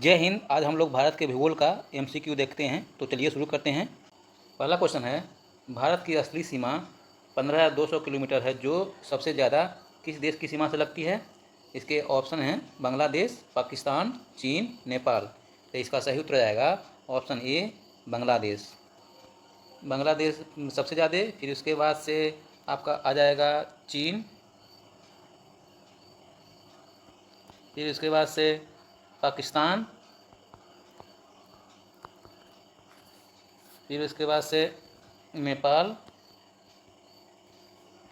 जय हिंद। आज हम लोग भारत के भूगोल का एमसीक्यू देखते हैं, तो चलिए शुरू करते हैं। पहला क्वेश्चन है, भारत की असली सीमा 15,200 किलोमीटर है, जो सबसे ज़्यादा किस देश की सीमा से लगती है? इसके ऑप्शन हैं बांग्लादेश, पाकिस्तान, चीन, नेपाल। तो इसका सही उत्तर आएगा ऑप्शन ए, बांग्लादेश। बांग्लादेश सबसे ज़्यादा, फिर उसके बाद से आपका आ जाएगा चीन, फिर उसके बाद से पाकिस्तान, फिर उसके बाद से नेपाल,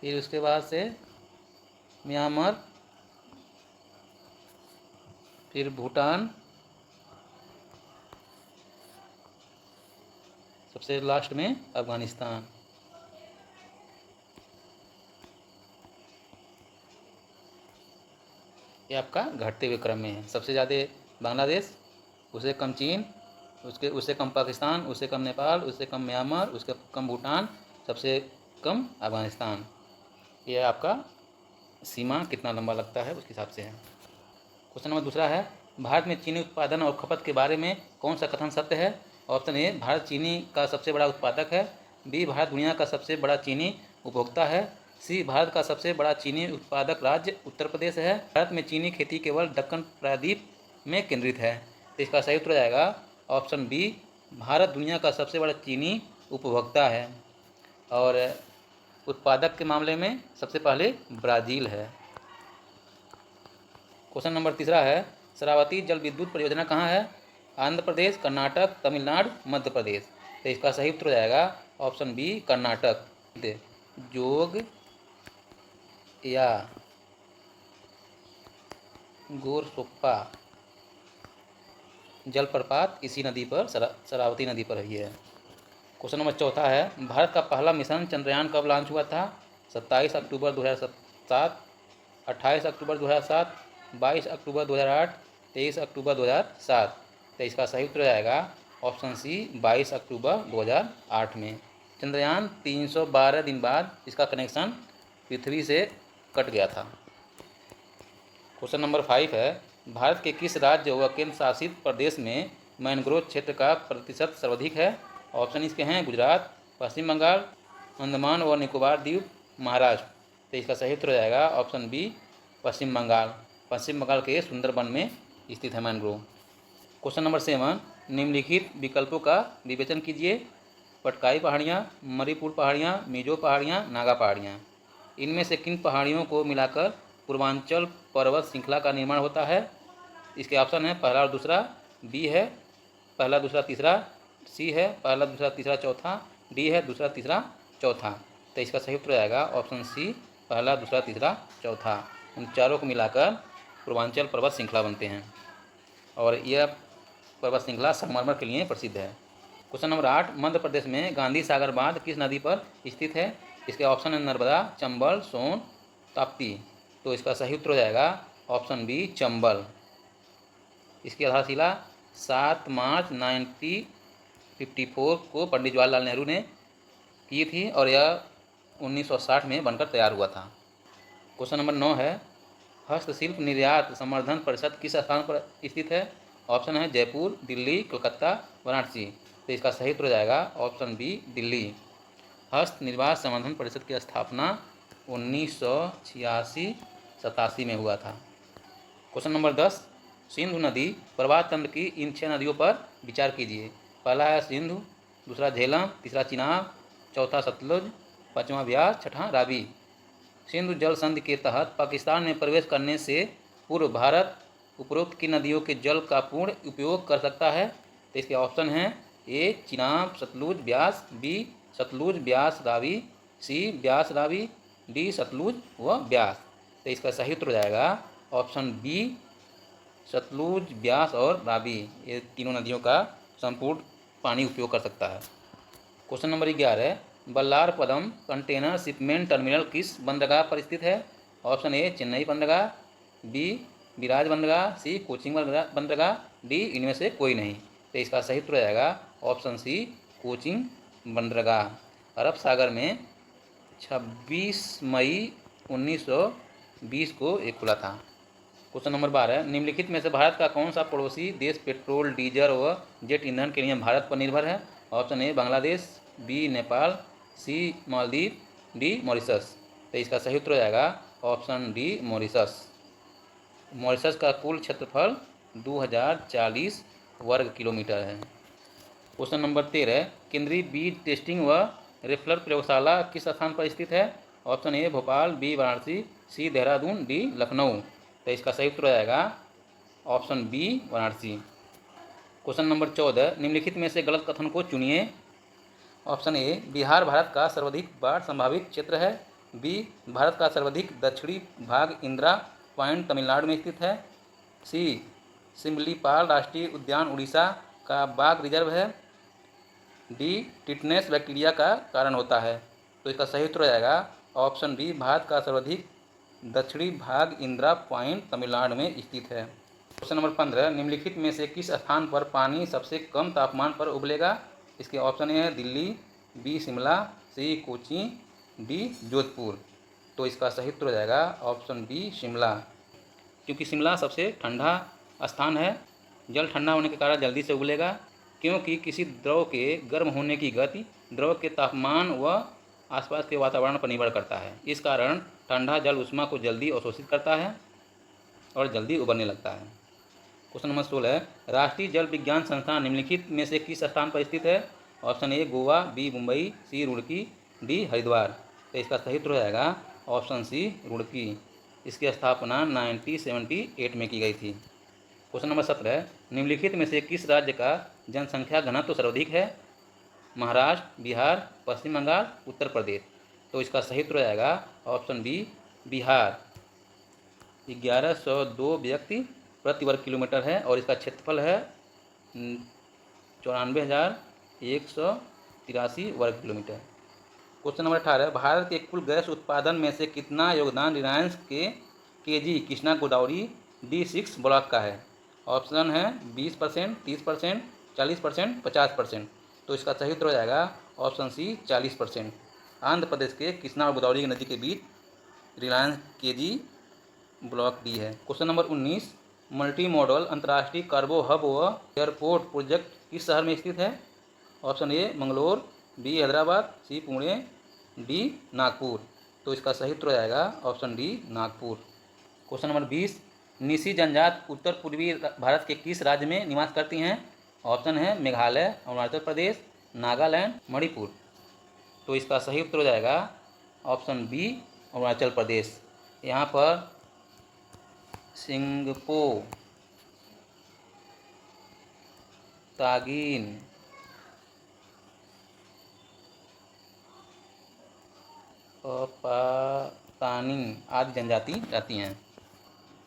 फिर उसके बाद से म्यांमार, फिर भूटान, सबसे लास्ट में अफगानिस्तान। ये आपका घटते हुए क्रम में है। सबसे ज़्यादा बांग्लादेश, उससे कम चीन, उससे कम पाकिस्तान, उससे कम नेपाल, उससे कम म्यांमार, उससे कम भूटान, सबसे कम अफगानिस्तान। ये आपका सीमा कितना लंबा लगता है उसके हिसाब से है। क्वेश्चन नंबर दूसरा है, भारत में चीनी उत्पादन और खपत के बारे में कौन सा कथन सत्य है? ऑप्शन ए, भारत चीनी का सबसे बड़ा उत्पादक है। बी, भारत दुनिया का सबसे बड़ा चीनी उपभोक्ता है। सी, भारत का सबसे बड़ा चीनी उत्पादक राज्य उत्तर प्रदेश है। भारत में चीनी खेती केवल दक्कन प्रायद्वीप में केंद्रित है। तो इसका सही उत्तर आएगा ऑप्शन बी, भारत दुनिया का सबसे बड़ा चीनी उपभोक्ता है और उत्पादक के मामले में सबसे पहले ब्राज़ील है। क्वेश्चन नंबर तीसरा है, शरावती जल विद्युत परियोजना कहाँ है? आंध्र प्रदेश, कर्नाटक, तमिलनाडु, मध्य प्रदेश। तो इसका सही उत्तर हो जाएगा ऑप्शन बी, कर्नाटक। जोग या गोरसोप्पा जलप्रपात इसी नदी पर, शरावती नदी पर ही है। क्वेश्चन नंबर चौथा है, भारत का पहला मिशन चंद्रयान कब लॉन्च हुआ था? 27 अक्टूबर 2007, 28 अक्टूबर 2007, 22 अक्टूबर 2008, 23 अक्टूबर 2007। तो इसका सही उत्तर आएगा ऑप्शन सी, 22 अक्टूबर 2008 में। चंद्रयान 312 दिन बाद इसका कनेक्शन पृथ्वी से कट गया था। क्वेश्चन नंबर 5 है, भारत के किस राज्य व केंद्र शासित प्रदेश में मैनग्रोव क्षेत्र का प्रतिशत सर्वाधिक है? ऑप्शन इसके हैं गुजरात, पश्चिम बंगाल, अंडमान व निकोबार द्वीप, महाराष्ट्र। तो इसका सही उत्तर हो जाएगा ऑप्शन बी, पश्चिम बंगाल। पश्चिम बंगाल के सुंदरबन में स्थित है मैनग्रोव। क्वेश्चन नंबर 7, निम्नलिखित विकल्पों का विवेचन कीजिए। पटकाई पहाड़ियाँ, मणिपुर पहाड़ियाँ, मिजो पहाड़ियाँ, नागा पहाड़ियाँ। इनमें से किन पहाड़ियों को मिलाकर पूर्वांचल पर्वत श्रृंखला का निर्माण होता है? इसके ऑप्शन है पहला और दूसरा, बी है पहला दूसरा तीसरा, सी है पहला दूसरा तीसरा चौथा, डी है दूसरा तीसरा चौथा। तो इसका सही उत्तर आएगा ऑप्शन सी, पहला दूसरा तीसरा चौथा। इन चारों को मिलाकर पूर्वांचल पर्वत श्रृंखला बनते हैं और यह पर्वत श्रृंखला संगमरमर के लिए प्रसिद्ध है। क्वेश्चन नंबर 8, मध्य प्रदेश में गांधी सागर बांध किस नदी पर स्थित है? इसके ऑप्शन है नर्मदा, चंबल, सोन, ताप्ती। तो इसका सही उत्तर हो जाएगा ऑप्शन बी, चंबल। इसकी आधारशिला 7 मार्च 1954 को पंडित जवाहरलाल नेहरू ने की थी और यह 1960 में बनकर तैयार हुआ था। क्वेश्चन नंबर 9 है, हस्तशिल्प निर्यात संवर्धन परिषद किस स्थान पर स्थित है? ऑप्शन है जयपुर, दिल्ली, कलकत्ता, वाराणसी। तो इसका सही उत्तर हो जाएगा ऑप्शन बी, दिल्ली। हस्त निर्यात संवर्धन परिषद की स्थापना 1986-87 में हुआ था। क्वेश्चन नंबर 10, सिंधु नदी प्रवाह तंत्र की इन 6 नदियों पर विचार कीजिए। पहला है सिंधु, दूसरा झेलम, तीसरा चिनाब, चौथा सतलुज, पाँचवा ब्यास, छठा रावी। सिंधु जल संधि के तहत पाकिस्तान में प्रवेश करने से पूर्व भारत उपरोक्त की नदियों के जल का पूर्ण उपयोग कर सकता है। तो इसके ऑप्शन हैं ए, चिनाब, सतलुज, ब्यास, बी, सतलुज, ब्यास, रावी, सी, ब्यास, रावी, डी, सतलुज व ब्यास। तो इसका सही उत्तर हो जाएगा ऑप्शन बी, सतलुज, ब्यास और रावी। ये तीनों नदियों का संपूर्ण पानी उपयोग कर सकता है। Question number 11, Vallarpadam container shipment terminal किस बंदरगाह पर स्थित है? ऑप्शन ए, चेन्नई बंदरगाह, बी, विराज बंदरगाह, सी, कोचिन बंदरगाह, डी, इनमें से कोई नहीं। तो इसका सही उत्तर आएगा ऑप्शन सी, कोचिन बंदरगाह। अरब सागर में 26 मई 1920 को ये खुला था। क्वेश्चन नंबर 12, निम्नलिखित में से भारत का कौन सा पड़ोसी देश पेट्रोल, डीजल व जेट ईंधन के लिए भारत पर निर्भर है? Option A Bangladesh, B Nepal, C Maldives, D Mauritius. तो इसका सही उत्तर हो जाएगा ऑप्शन डी मॉरिशस। मॉरिशस का कुल क्षेत्रफल 2040 वर्ग किलोमीटर है। क्वेश्चन नंबर 13, केंद्रीय बीज टेस्टिंग व रेफलर प्रयोगशाला किस स्थान पर स्थित है? Option A Bhopal, B Varanasi, C Dehradun, D Lucknow. तो इसका सही उत्तर हो जाएगा option B Varanasi. Question number 14, निम्नलिखित में से गलत कथन को चुनिए। ऑप्शन ए बिहार भारत का सर्वाधिक बाढ़ संभावित क्षेत्र है, बी भारत का सर्वाधिक दक्षिणी भाग इंदिरा पॉइंट तमिलनाडु में स्थित है, सी सिमलीपाल राष्ट्रीय उद्यान उड़ीसा का बाघ रिजर्व है, डी टिटनेस बैक्टीरिया का कारण होता है। तो इसका सही उत्तर हो जाएगा ऑप्शन बी भारत का सर्वाधिक दक्षिणी भाग इंदिरा पॉइंट तमिलनाडु में स्थित है। क्वेश्चन नंबर 15, निम्नलिखित में से किस स्थान पर पानी सबसे कम तापमान पर उबलेगा? इसके ऑप्शन ए है दिल्ली, बी शिमला, सी कोची, डी जोधपुर। तो इसका सही उत्तर हो जाएगा ऑप्शन बी शिमला, क्योंकि शिमला सबसे ठंडा स्थान है। जल ठंडा होने के कारण जल्दी से उबलेगा, क्योंकि किसी द्रव के गर्म होने की गति द्रव के तापमान व आसपास के वातावरण पर निर्भर करता है। इस कारण ठंडा जल ऊष्मा को जल्दी अवशोषित करता है और जल्दी उबलने लगता है। क्वेश्चन नंबर 16, राष्ट्रीय जल विज्ञान संस्थान निम्नलिखित में से किस स्थान पर स्थित है? Option A Goa, B Mumbai, C Roorkee, D Haridwar. तो इसका सही उत्तर हो जाएगा ऑप्शन सी रुड़की। इसकी स्थापना 1978 में की गई थी। क्वेश्चन नंबर 17, निम्नलिखित में से किस राज्य का जनसंख्या घनत्व सर्वाधिक है? महाराष्ट्र, बिहार, पश्चिम बंगाल, उत्तर प्रदेश। तो इसका सही उत्तर हो जाएगा ऑप्शन बी बिहार। 1102 व्यक्ति प्रति वर्ग किलोमीटर है और इसका क्षेत्रफल है 94,183 वर्ग किलोमीटर। क्वेश्चन नंबर 18, भारत के कुल गैस उत्पादन में से कितना योगदान रिलायंस के KG Krishna Godavari D6 block का है? ऑप्शन है 20%, 30%, 40%, 50%। तो इसका सही उत्तर हो जाएगा ऑप्शन सी 40%। आंध्र प्रदेश के कृष्णा और गोदावरी नदी के बीच रिलायंस केजी ब्लॉक डी है। क्वेश्चन नंबर 19, मल्टी मॉडल अंतर्राष्ट्रीय कार्गो हब व एयरपोर्ट प्रोजेक्ट किस शहर में स्थित है? Option A Mangalore, B Hyderabad, C Pune, D Nagpur. तो इसका सही उत्तर हो जाएगा option D Nagpur. Question number 20, Nyishi जनजात उत्तर पूर्वी भारत के किस राज्य में निवास करती हैं? ऑप्शन है मेघालय, अरुणाचल प्रदेश, नागालैंड, मणिपुर। तो इसका सही उत्तर हो जाएगा ऑप्शन बी अरुणाचल प्रदेश। यहाँ पर सिंगपो, तागिन, पातानी आदि जनजाति रहती हैं।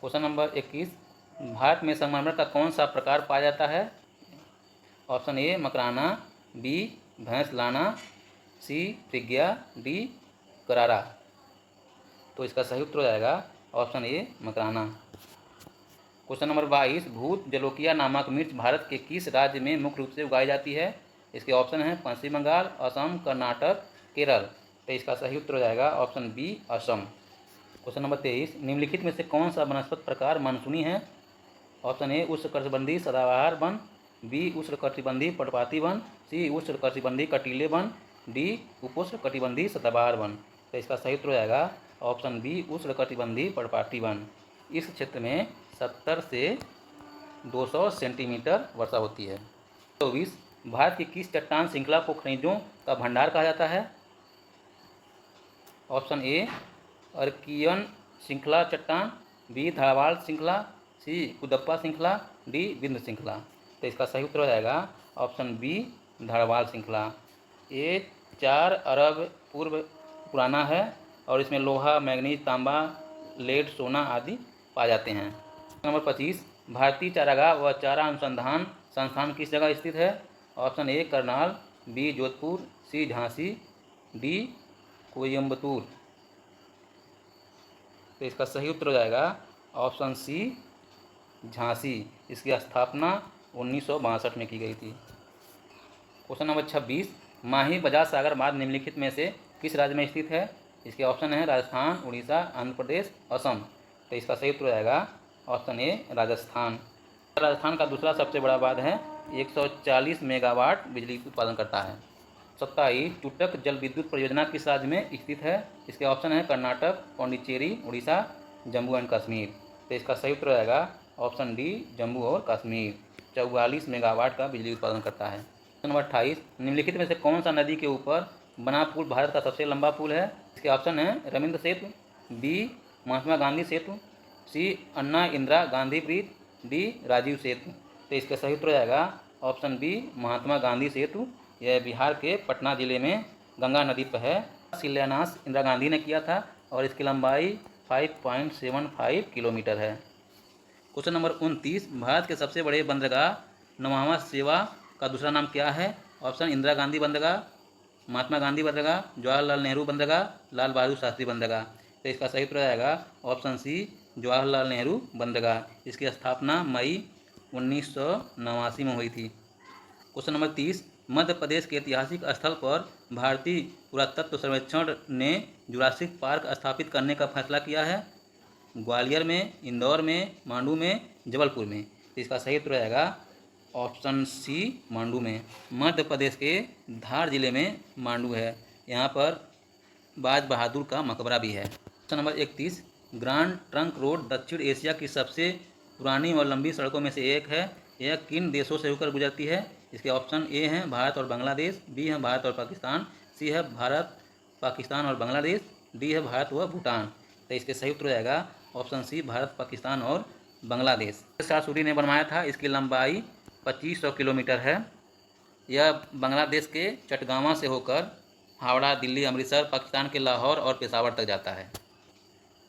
क्वेश्चन नंबर 21, भारत में संगमरमर का कौन सा प्रकार पाया जाता है? Option A Makrana, B Bhainslana, C Pragya, D Karara. तो इसका सही उत्तर हो जाएगा option A Makrana. Question number 22, Bhut जलोकिया नामक मिर्च भारत के किस राज्य में मुख्य रूप से उगाई जाती है? इसके ऑप्शन हैं पश्चिम बंगाल, असम, कर्नाटक, केरल। तो इसका सही उत्तर हो जाएगा option B Assam. Question number 23, निम्नलिखित में से कौन सा वनस्पति प्रकार मानसूनी है? ऑप्शन ए उष्णकटिबंधीय सदाबहार वन, बी उष्णकटिबंधीय पर्णपाती वन, सी उष्णकटिबंधीय कटीले वन, डी उपोष्णकटिबंधीय सदाबहार वन। तो इसका सही उत्तर हो जाएगा ऑप्शन बी उष्णकटिबंधीय पर्णपाती वन। इस क्षेत्र में 70 से 200 सेंटीमीटर वर्षा होती है। 24, भारत की किस चट्टान श्रृंखला को खनिजों का भंडार कहा जाता है? ऑप्शन ए अर्कियन श्रृंखला चट्टान, बी धारवाड़ श्रृंखला, सी कुदप्पा श्रृंखला, डी विंध्य श्रृंखला। तो इसका सही उत्तर हो जाएगा ऑप्शन बी धारवाड़ श्रृंखला। ये 4 अरब पूर्व पुराना है और इसमें लोहा, मैग्नीज, तांबा, लेड, सोना आदि पाए जाते हैं। नंबर 25, भारतीय चारागाह व चारा अनुसंधान संस्थान किस जगह स्थित है? Option A Karnal, B Jodhpur, C Jhansi, D Coimbatore. तो इसका सही उत्तर हो जाएगा ऑप्शन सी झांसी। इसकी स्थापना 1962 में की गई थी। क्वेश्चन नंबर 26, माही बजाज सागर मार्ग निम्नलिखित में से किस राज्य में स्थित है? इसके ऑप्शन है राजस्थान, उड़ीसा, आंध्र प्रदेश, असम। तो इसका सही उत्तर हो जाएगा ऑप्शन ए राजस्थान। राजस्थान का दूसरा सबसे बड़ा बांध है, 140 मेगावाट बिजली उत्पादन करता है। 27 टूटक जल विद्युत परियोजना किस राज्य में स्थित है? इसके ऑप्शन है कर्नाटक, पांडिचेरी, उड़ीसा, जम्मू एंड कश्मीर। तो इसका सही उत्तर रहेगा ऑप्शन डी, जम्मू और कश्मीर। 44 मेगावाट का बिजली उत्पादन करता है। क्वेश्चन नंबर 28, निम्नलिखित में से कौन सा नदी के ऊपर बना पुल भारत का सबसे लंबा पुल है? इसके ऑप्शन है रविंद्र सेतु, बी महात्मा गांधी सेतु, सी अन्ना इंदिरा गांधी ब्रिज, डी राजीव सेतु। तो इसका सही उत्तर जाएगा ऑप्शन बी, महात्मा गांधी सेतु। यह बिहार के पटना जिले में गंगा नदी पर है। शिलान्यास इंदिरा गांधी ने किया था और इसकी लंबाई 5.75 किलोमीटर है। क्वेश्चन नंबर 29, भारत के सबसे बड़े बंदरगाह नौवां सेवा का दूसरा नाम क्या है? ऑप्शन इंदिरा गांधी बंदरगाह, महात्मा गांधी बंदरगाह, जवाहरलाल नेहरू बंदरगाह, लाल बहादुर शास्त्री बंदरगाह। तो इसका सही उत्तर आएगा ऑप्शन सी, जवाहरलाल नेहरू बंदरगाह। इसकी स्थापना मई 1989 में हुई थी। क्वेश्चन नंबर 30, मध्य प्रदेश के ऐतिहासिक स्थल पर भारतीय पुरातत्व सर्वेक्षण ने जुरासिक पार्क स्थापित करने का फैसला किया है? ग्वालियर में, इंदौर में, मांडू में, जबलपुर में। तो इसका सही उत्तर आएगा ऑप्शन सी, मांडू में। मध्य प्रदेश के धार जिले में मांडू है। यहाँ पर बाज बहादुर का मकबरा भी है। Question number 31, grand trunk road दक्षिण एशिया की सबसे पुरानी और लंबी सड़कों में से एक है। यह किन देशों से होकर गुजरती है? इसके ऑप्शन ए हैं भारत और बांग्लादेश, बी है भारत और पाकिस्तान, सी है भारत, पाकिस्तान और बांग्लादेश, डी है भारत व भूटान। तो इसके सही उत्तर जाएगा ऑप्शन सी, भारत, पाकिस्तान और बांग्लादेश। शाहसूरी ने बनवाया था। इसकी लंबाई 2500 किलोमीटर है। यह बांग्लादेश के चटगांवा से होकर हावड़ा, दिल्ली, अमृतसर, पाकिस्तान के लाहौर और पेशावर तक जाता है।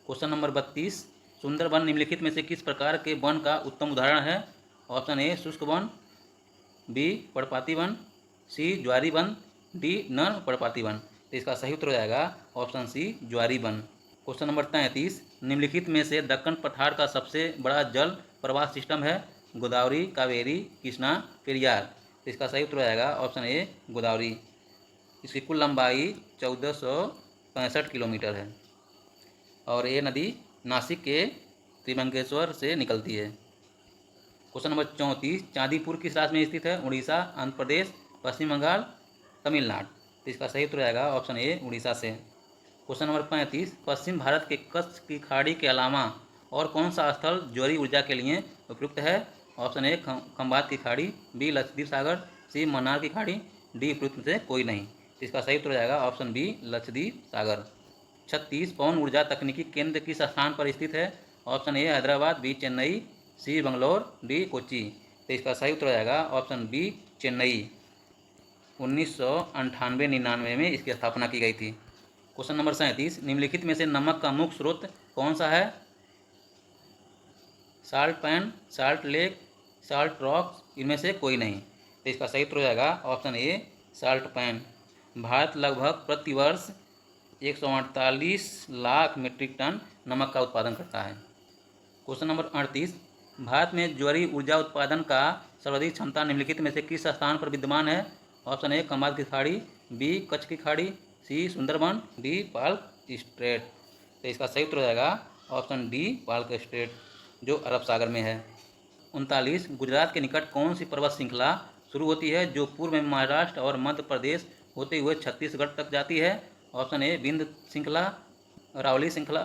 क्वेश्चन नंबर 32, सुंदरबन निम्नलिखित में से किस प्रकार के वन का उत्तम उदाहरण है? ऑप्शन ए शुष्क वन, बी पर्णपाती वन, सी ज्वारी वन, डी नर पर्णपाती वन। तो इसका सही उत्तर हो जाएगा ऑप्शन सी, ज्वारी वन। क्वेश्चन नंबर 33, निम्नलिखित में से दक्कन पठार का सबसे बड़ा जल प्रवाह सिस्टम है? गोदावरी, कावेरी, कृष्णा, पेरियार। तो इसका सही उत्तर हो जाएगा ऑप्शन ए, गोदावरी। इसकी कुल लंबाई 1465 किलोमीटर है और ये नदी नासिक के त्रिभंगेश्वर से निकलती है। क्वेश्चन नंबर 34, चांदीपुर किस राज्य में स्थित है? उड़ीसा, आंध्र प्रदेश, पश्चिम बंगाल, तमिलनाडु। तो इसका सही उत्तर आएगा ऑप्शन ए, उड़ीसा से। क्वेश्चन नंबर 35, पश्चिम भारत के कच्छ की खाड़ी के अलावा और कौन सा स्थल ज्वारी ऊर्जा के लिए उपयुक्त है? ऑप्शन ए खंबात की खाड़ी, बी लक्षद्वीप सागर, सी मन्नार की खाड़ी, डी उपयुक्त में से कोई नहीं। तो इसका सही उत्तर जाएगा ऑप्शन बी, लक्षद्वीप सागर। 36, पवन ऊर्जा तकनीकी केंद्र किस स्थान पर स्थित है? Option A Hyderabad, B Chennai, C Bangalore, D Kochi. तो इसका सही उत्तर जाएगा ऑप्शन बी, चेन्नई। 1998-99 में इसकी स्थापना की गई थी। क्वेश्चन नंबर 37, निम्नलिखित में से नमक का मुख्य स्रोत कौन सा है? Salt pan, salt lake, salt rocks, इनमें से कोई नहीं। तो इसका सही उत्तर हो जाएगा ऑप्शन ए, साल्ट पैन। भारत लगभग प्रतिवर्ष 148 लाख मीट्रिक टन नमक का उत्पादन करता है। क्वेश्चन नंबर 38, भारत में ज्वारी ऊर्जा उत्पादन का सर्वाधिक क्षमता निम्नलिखित में से किस स्थान पर विद्यमान है? ऑप्शन ए खंबात की खाड़ी, बी कच्छ की खाड़ी, सी सुंदरबन, डी पाल्क स्ट्रेट। तो इसका सही उत्तर हो जाएगा ऑप्शन डी, पाल्क स्ट्रेट, जो अरब सागर में है। 39, गुजरात के निकट कौन सी पर्वत श्रृंखला शुरू होती है जो पूर्व में महाराष्ट्र और मध्य प्रदेश होते हुए छत्तीसगढ़ तक जाती है? ऑप्शन ए विंध्य श्रृंखला, अरावली श्रृंखला,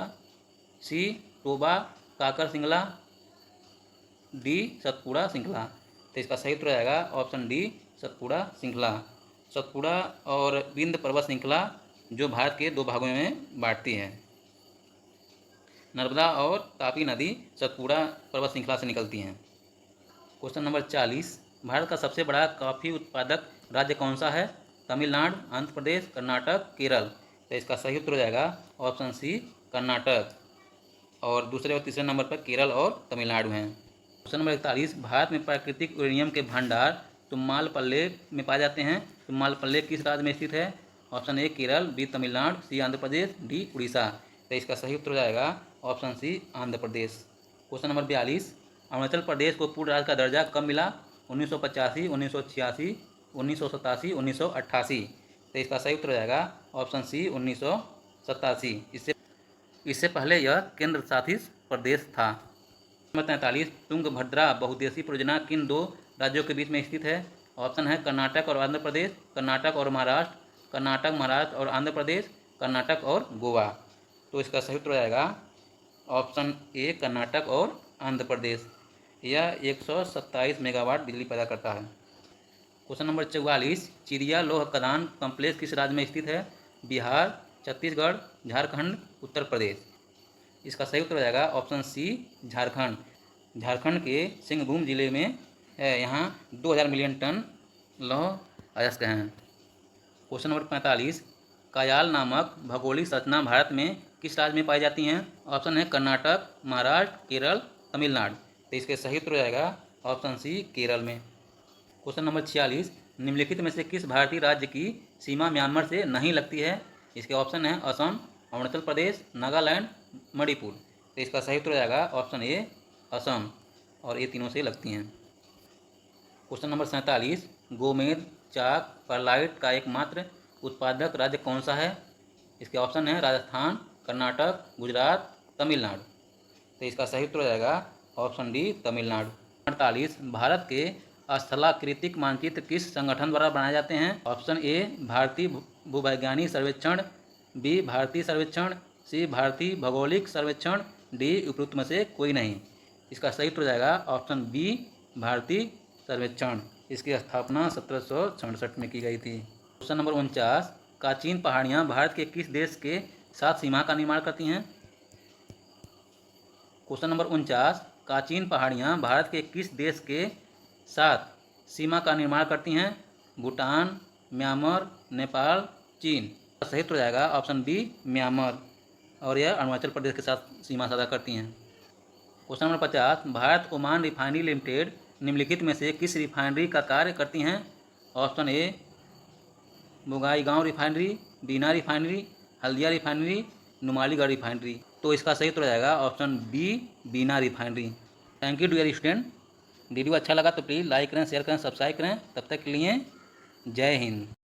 सी टोबा काकर श्रृंखला, डी सतपुड़ा श्रृंखला। तो इसका सही उत्तर आएगा ऑप्शन डी, सतपुड़ा श्रृंखला। सतपुड़ा और विंध्य पर्वत श्रृंखला जो भारत के दो भागों में बांटती है। नर्मदा और तापी नदी सतपुड़ा पर्वत श्रृंखला से निकलती हैं। क्वेश्चन नंबर 40, भारत का सबसे बड़ा कॉफ़ी उत्पादक राज्य कौन सा है? तमिलनाडु, आंध्र प्रदेश, कर्नाटक, केरल। तो इसका सही उत्तर हो जाएगा ऑप्शन सी, कर्नाटक। और दूसरे और तीसरे नंबर पर केरल और तमिलनाडु हैं। क्वेश्चन नंबर 41, भारत में प्राकृतिक यूरेनियम के भंडार तुम्मालपल्ले में पाए जाते हैं। तुम्मालपल्ले किस राज्य में स्थित है? Option A Kerala, B Tamil Nadu, C Andhra Pradesh, D Orissa. तो इसका सही उत्तर हो जाएगा option C, Andhra Pradesh. Question number 42, Arunachal Pradesh को पूर्ण राज्य का दर्जा कब मिला? 1985, 1986, 1987, 1988। तो इसका सही उत्तर हो जाएगा ऑप्शन सी, 1987। इससे पहले यह केंद्र शासित प्रदेश था। नंबर 43, तुंगभद्रा बहुउद्देशीय परियोजना किन दो राज्यों के बीच में स्थित है? ऑप्शन है कर्नाटक और आंध्र प्रदेश, कर्नाटक और महाराष्ट्र, कर्नाटक महाराष्ट्र और आंध्र प्रदेश, कर्नाटक और गोवा। तो इसका सही उत्तर हो जाएगा ऑप्शन ए कर्नाटक और आंध्र प्रदेश। यह 127 मेगावाट बिजली पैदा करता है। क्वेश्चन नंबर 44, चिड़िया लोह खदान कॉम्प्लेक्स किस राज्य में स्थित है? बिहार, छत्तीसगढ़, झारखंड, उत्तर प्रदेश। इसका सही उत्तर हो जाएगा ऑप्शन सी झारखंड। झारखंड के सिंहभूम जिले में है। यहाँ 2000 मिलियन टन लौह अयस्क हैं। क्वेश्चन नंबर 45, कायाल नामक भौगोलिक संरचना भारत में किस राज्य में पाई जाती हैं? ऑप्शन है कर्नाटक, महाराष्ट्र, केरल, तमिलनाडु। तो इसके सही उत्तर हो जाएगा ऑप्शन सी केरल में। क्वेश्चन नंबर 46, निम्नलिखित में से किस भारतीय राज्य की सीमा म्यांमार से नहीं लगती है? इसके ऑप्शन है असम, अरुणाचल प्रदेश, नागालैंड, मणिपुर। तो इसका सही उत्तर हो जाएगा ऑप्शन ए असम, और ये तीनों से लगती हैं। क्वेश्चन नंबर 47, गोमेद चाक परलाइट का एकमात्र उत्पादक राज्य कौन सा है? इसके ऑप्शन है राजस्थान, कर्नाटक, गुजरात, तमिलनाडु। तो इसका सही उत्तर हो जाएगा ऑप्शन डी तमिलनाडु। 48, भारत के स्थलाकृतिक मानचित्र किस संगठन द्वारा बनाए जाते हैं? ऑप्शन ए भारतीय भूवैज्ञानिक सर्वेक्षण, बी भारतीय सर्वेक्षण, सी भारतीय भौगोलिक सर्वेक्षण, डी उपरोक्त में से कोई नहीं। इसका सही उत्तर हो जाएगा ऑप्शन बी भारतीय सर्वेक्षण। इसकी स्थापना 1767 में की गई थी। क्वेश्चन नंबर 49, काचीन पहाड़ियाँ भारत के किस देश के साथ सीमा का निर्माण करती हैं? क्वेश्चन नंबर 49, काचीन पहाड़ियाँ भारत के किस देश के साथ सीमा का निर्माण करती हैं? भूटान, म्यांमार, नेपाल, चीन। सही उत्तर हो जाएगा ऑप्शन बी म्यांमार, और यह अरुणाचल प्रदेश के साथ सीमा साझा करती हैं। Question number 50, Bharat Oman refinery limited निम्नलिखित में से किस रिफाइनरी का कार्य करती हैं? Option A Bongaigaon refinery, Bina refinery, Haldia refinery, Numaligarh refinery. तो इसका सही उत्तर हो जाएगा option B Bina refinery. Thank you dear student. Video अच्छा लगा तो प्लीज़ लाइक करें, शेयर करें, सब्सक्राइब करें। तब तक के लिए जय हिंद।